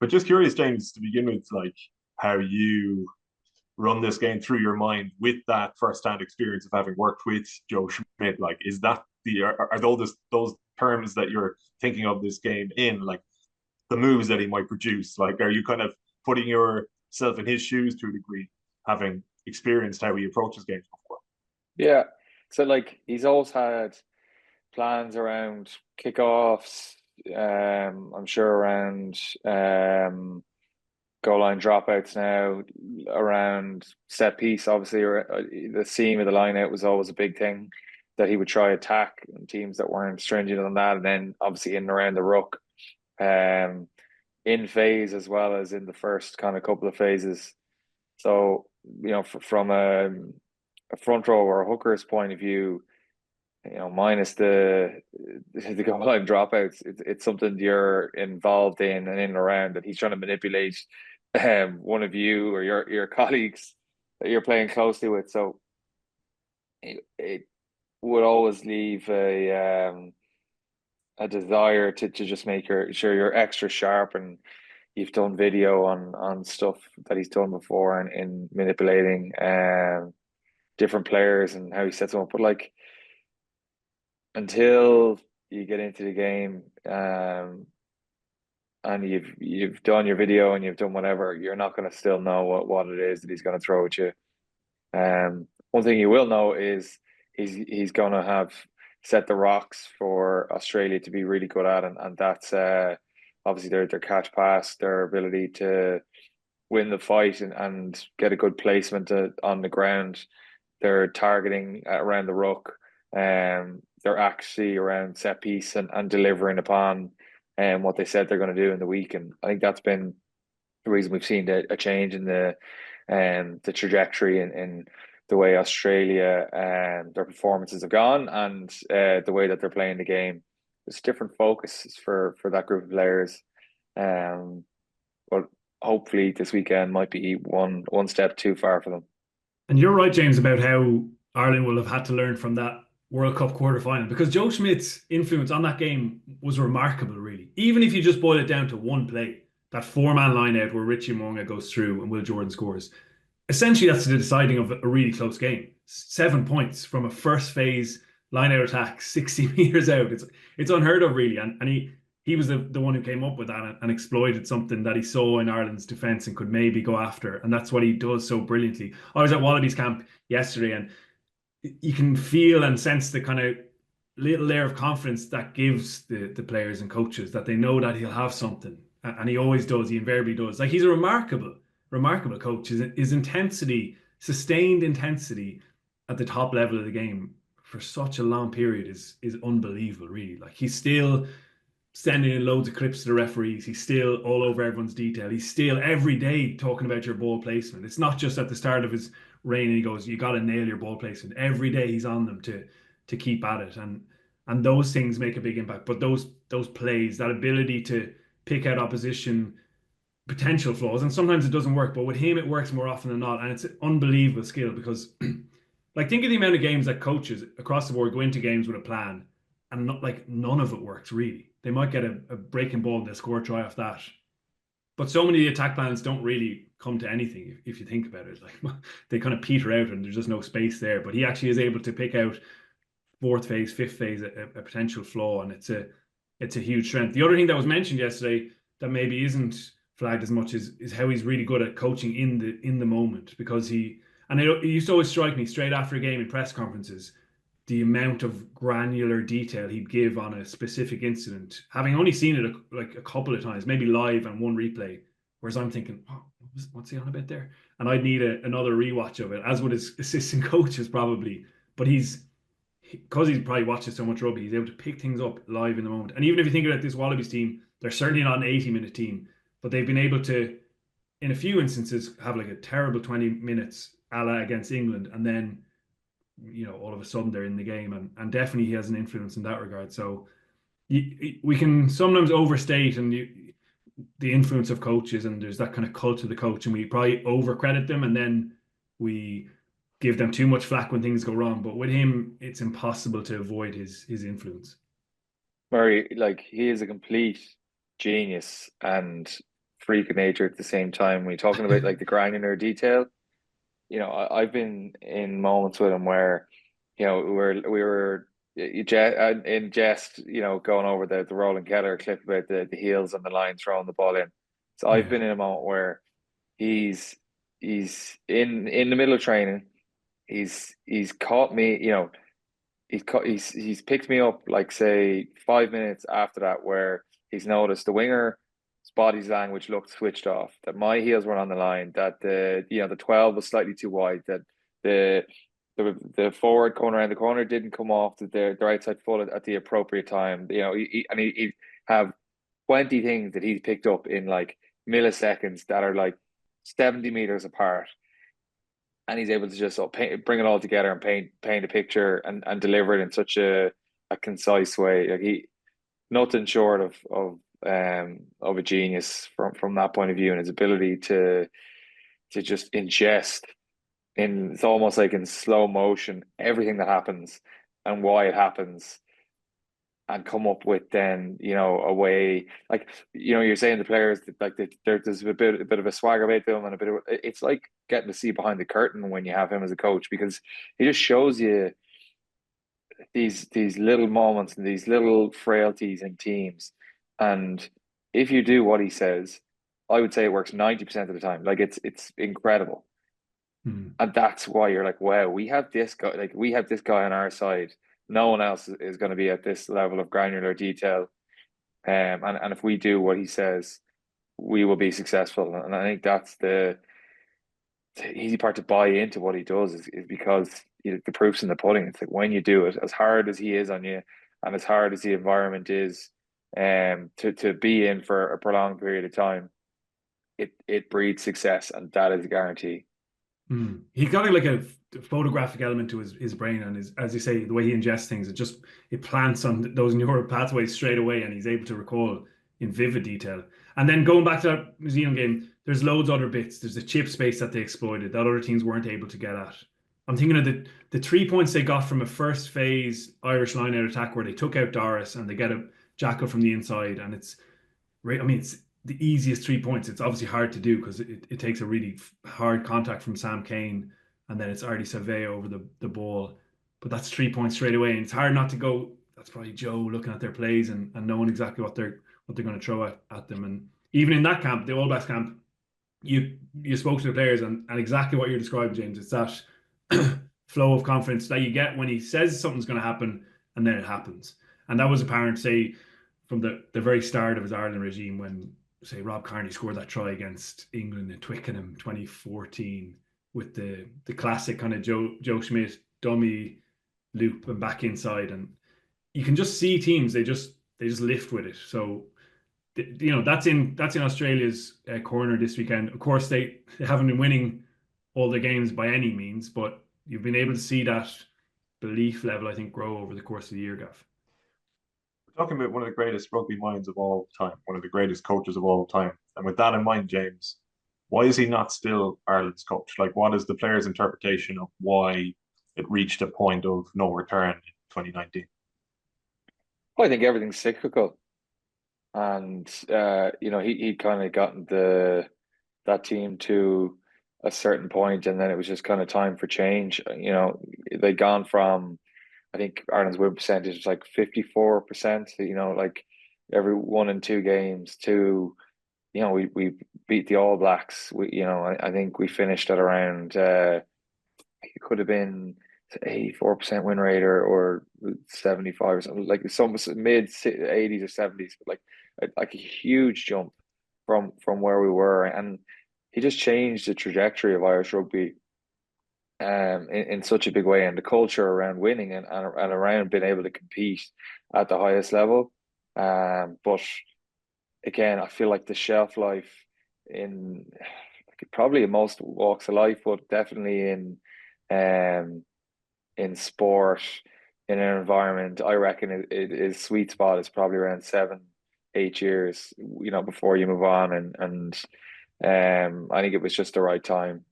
But just curious, James, to begin with, like how you run this game through your mind with that first-hand experience of having worked with Joe Schmidt. Like, is that are those terms that you're thinking of this game in, like the moves that he might produce? Like, are you kind of putting yourself in his shoes to a degree, having experienced how he approaches games before? Yeah. So like he's always had plans around kickoffs, I'm sure around goal line dropouts now, around set piece, obviously, or the seam of the line out was always a big thing that he would try attack and teams that weren't stringent on that, and then obviously in and around the ruck, um, in phase as well as in the first kind of couple of phases. So, from a front row or a hooker's point of view, minus the goal line dropouts, it's something you're involved in and around that he's trying to manipulate one of you or your colleagues that you're playing closely with. So it would always leave a desire to just make sure you're extra sharp, and you've done video on stuff that he's done before and in manipulating different players and how he sets them up. But like until you get into the game, and you've done your video and you've done whatever, you're not going to still know what it is that he's going to throw at you. One thing you will know is he's going to have set the rocks for Australia to be really good at, and that's obviously their catch pass, their ability to win the fight and get a good placement on the ground. They're targeting around the ruck. They're actually around set piece and delivering upon what they said they're going to do in the week. And I think that's been the reason we've seen a change in the trajectory in the way Australia and their performances have gone, and the way that they're playing the game. It's different focus for that group of players. But hopefully this weekend might be one step too far for them. And you're right, James, about how Ireland will have had to learn from that World Cup quarter final, because Joe Schmidt's influence on that game was remarkable, really. Even if you just boil it down to one play, that four-man line out where Richie Mo'unga goes through and Will Jordan scores. Essentially, that's the deciding of a really close game. 7 points from a first phase line out attack, 60 meters out. It's unheard of, really. And he was the one who came up with that and exploited something that he saw in Ireland's defence and could maybe go after. And that's what he does so brilliantly. I was at Wallabies camp yesterday, and you can feel and sense the kind of little layer of confidence that gives the players and coaches, that they know that he'll have something. And he always does. He invariably does. Like, he's a remarkable coach. His intensity, sustained intensity at the top level of the game for such a long period is unbelievable, really. Like, he's still sending in loads of clips to the referees. He's still all over everyone's detail. He's still every day talking about your ball placement. It's not just at the start of his reign and he goes, you got to nail your ball placement. Every day he's on them to keep at it. And those things make a big impact. But those plays, that ability to pick out opposition potential flaws, and sometimes it doesn't work, but with him it works more often than not. And it's an unbelievable skill, because like, think of the amount of games that coaches across the board go into games with a plan, and not, like, none of it works really. They might get a breaking ball and they score a try off that. But so many attack plans don't really come to anything if you think about it. Like, they kind of peter out and there's just no space there. But he actually is able to pick out fourth phase, fifth phase, a potential flaw, and it's a huge strength. The other thing that was mentioned yesterday that maybe isn't flagged as much is how he's really good at coaching in the moment, because it used to always strike me straight after a game in press conferences, the amount of granular detail he'd give on a specific incident, having only seen it like a couple of times, maybe live and one replay. Whereas I'm thinking, oh, what's he on about there? And I'd need another rewatch of it, as would his assistant coaches probably. But because he's probably watches so much rugby, he's able to pick things up live in the moment. And even if you think about this Wallabies team, they're certainly not an 80-minute team, but they've been able to, in a few instances, have like a terrible 20 minutes a la against England, and then all of a sudden they're in the game, and definitely he has an influence in that regard. So we can sometimes overstate the influence of coaches, and there's that kind of cult of the coach, and we probably overcredit them, and then we give them too much flack when things go wrong. But with him, it's impossible to avoid his influence. Murray, like, he is a complete genius, and freak of nature at the same time. When you're talking about like the granular detail, I've been in moments with him where, we were in jest, going over the Roland Keller clip about the heels on the line throwing the ball in. So I've been in a moment where he's in the middle of training. He's caught me, he's picked me up like say 5 minutes after that, where he's noticed the winger's body language looked switched off, that my heels were on the line, that the 12 was slightly too wide, that the the forward corner and the corner didn't come off the right side foot at the appropriate time. He have 20 things that he's picked up in like milliseconds that are like 70 meters apart, and he's able to just bring it all together and paint a picture and deliver it in such a concise way. Like nothing short of a genius from that point of view, and his ability to just ingest it's almost like in slow motion everything that happens and why it happens, and come up with then a way, like you're saying the players like there's a bit of a swagger about them, and it's like getting to see behind the curtain when you have him as a coach, because he just shows you these little moments and these little frailties in teams, and if you do what he says, I would say it works 90% of the time. Like it's incredible. And that's why you're like, wow, we have this guy. Like we have this guy on our side. No one else is going to be at this level of granular detail. And if we do what he says, we will be successful. And I think that's the easy part to buy into what he does is because the proof's in the pudding. It's like when you do it, as hard as he is on you, and as hard as the environment is, to be in for a prolonged period of time, it breeds success, and that is a guarantee. He's got like a photographic element to his brain, and as you say, the way he ingests things, it plants on those neural pathways straight away, and he's able to recall in vivid detail. And then going back to that New Zealand game, there's loads of other bits. There's the chip space that they exploited that other teams weren't able to get at. I'm thinking of the 3 points they got from a first phase Irish line-out attack where they took out Doris and they get a jackal from the inside, and it's the easiest 3 points. It's obviously hard to do because it takes a really hard contact from Sam Cane, and then it's Artie Savea over the ball. But that's 3 points straight away, and it's hard not to go. That's probably Joe looking at their plays and knowing exactly what they're going to throw at them. And even in that camp, the All Blacks camp, you spoke to the players and exactly what you're describing, James. It's that flow of confidence that you get when he says something's going to happen, and then it happens. And that was apparent, say, from the very start of his Ireland regime, when say Rob Kearney scored that try against England in Twickenham 2014 with the classic kind of Joe Schmidt dummy loop and back inside, and you can just see teams they just lift with it. So that's in Australia's corner this weekend. Of course, they haven't been winning all the games by any means, but you've been able to see that belief level, I think, grow over the course of the year, Gav. Talking about one of the greatest rugby minds of all time, one of the greatest coaches of all time. And with that in mind, James, why is he not still Ireland's coach? Like, what is the players' interpretation of why it reached a point of no return in 2019? Well, I think everything's cyclical. And, he'd kind of gotten that team to a certain point, and then it was just kind of time for change. They'd gone from, I think Ireland's win percentage was like 54%, like every 1 and 2 games to, we beat the All Blacks. I think we finished at around, it could have been 84% win rate or 75 or something, like some mid 80s or 70s, but like a huge jump from where we were. And he just changed the trajectory of Irish rugby in such a big way, and the culture around winning and around being able to compete at the highest level. But again, I feel like the shelf life in probably in most walks of life, but definitely in sport, in an environment, I reckon his sweet spot is probably around 7-8 years, before you move on. And I think it was just the right time.